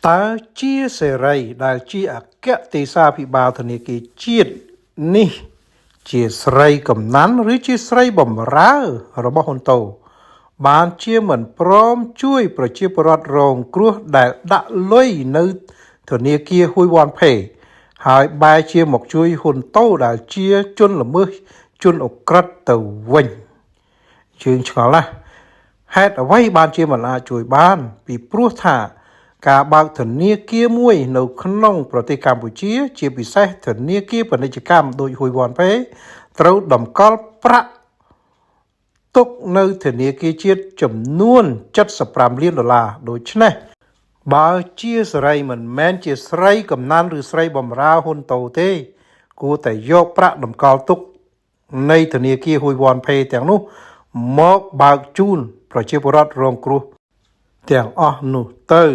តើជាសេរីដែលជាអគ្គទេសាភិបាលធនាគារជាតិនេះជាស្រីកំណាន់ឬជាស្រីបម្រើរបស់ហ៊ុនតូបានជាមិនព្រមជួយប្រជាពលរដ្ឋរងគ្រោះដែលដាក់លុយនៅធនាគារហ៊ួយវ៉ាន់ផេហើយបែរជាមកជួយហ៊ុនតូដែលជាជនល្មើសជនអក្រិតទៅវិញយើងឆ្ងល់ណាស់ហេតុអ្វីបានជាមិនអាចជួយបានពីព្រោះថាការបើកធនាគារមួយនៅក្នុងប្រទេសកម្ពុជាជាពិសេសធនាគារពាណិជ្ជកម្មដូចហ៊ួយវ៉ាន់ផេត្រូវតម្កល់ប្រាក់ទុកនៅធនាគារជាតិចំនួន$75 លានដូច្នេះបើជាសេរីមិនមែនជាស្រីកំណាន់ឬស្រីបម្រើហ៊ុនតូទេគួរតែយកប្រាក់តម្កល់ទុកនៃធនាគារហ៊ួយវ៉ាន់ផេទាំងនោះមកបើកជូនប្រជាពលរដ្ឋរងគ្រោះទាំងអស់នោះទៅ